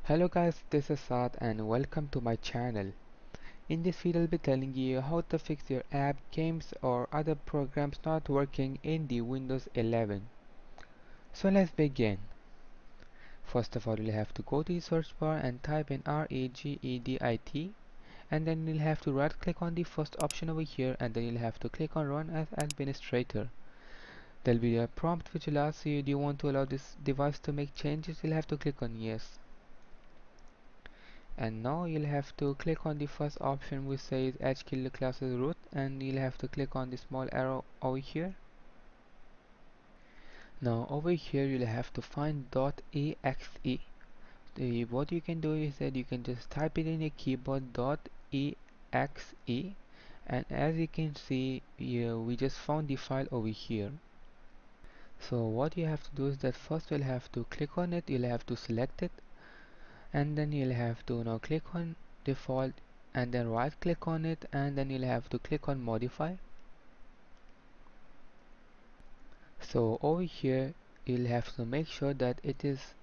Hello guys, this is Saad and welcome to my channel. In this video I'll be telling you how to fix your app, games or other programs not working in the Windows 11. So let's begin. First of all, you'll have to go to the search bar and type in REGEDIT, and then you'll have to right click on the first option over here, and then you'll have to click on run as administrator. There'll be a prompt which will ask you, do you want to allow this device to make changes? You'll have to click on yes. And now you'll have to click on the first option which says HKiller classes root, and you'll have to click on the small arrow over here. Now over here you'll have to find .exe. What you can do is that you can just type it in your keyboard .exe, and as you can see we just found the file over here. So what you have to do is that first you'll have to click on it, you'll have to select it, and then you'll have to now click on default and then right click on it, and then you'll have to click on modify. So over here you'll have to make sure that it is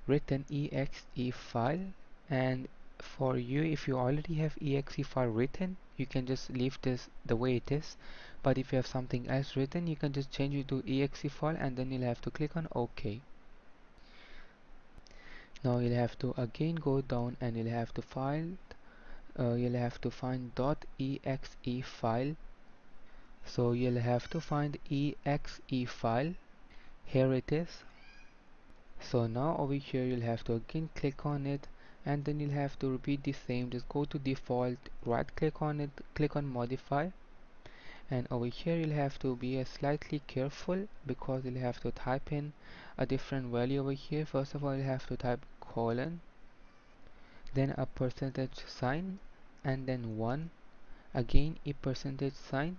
written exe file, and for you, if you already have exe file written, you can just leave this the way it is, but if you have something else written, you can just change it to exe file, and then you'll have to click on OK. Now you'll have to again go down and you'll have to find .exe file. So you'll have to find exe file. Here it is. So now over here you'll have to again click on it, and then you'll have to repeat the same. Just go to default, right click on it, click on modify, and over here you'll have to be slightly careful because you'll have to type in a different value over here. First of all, you'll have to type colon, then a percentage sign, and then 1, again a percentage sign,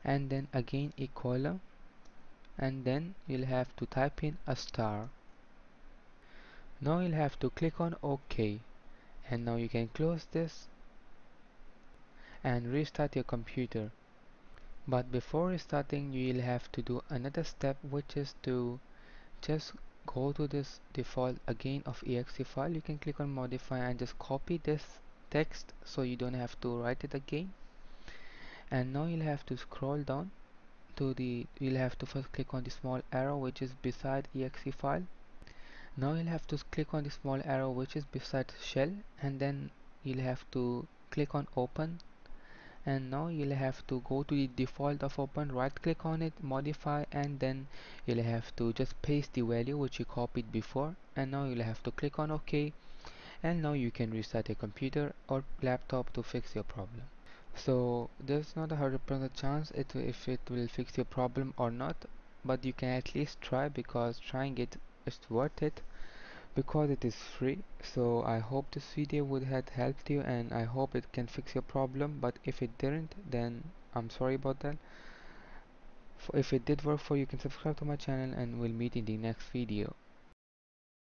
and then again a column, and then you'll have to type in a star. Now you'll have to click on OK, and now you can close this and restart your computer. But before restarting, you'll have to do another step, which is to just go to this default again of exe file. You can click on modify and just copy this text so you don't have to write it again. And now you'll have to scroll down to you'll have to first click on the small arrow which is beside exe file. Now you'll have to click on the small arrow which is beside shell, and then you'll have to click on open, and now you'll have to go to the default of open, right click on it, modify, and then you'll have to just paste the value which you copied before, and now you'll have to click on OK, and now you can restart your computer or laptop to fix your problem. So there's not a 100% chance if it will fix your problem or not, but you can at least try, because trying it is worth it, because it is free. So I hope this video would have helped you, and I hope it can fix your problem, but if it didn't, then I'm sorry about that. If it did work for you, you can subscribe to my channel, and we'll meet in the next video.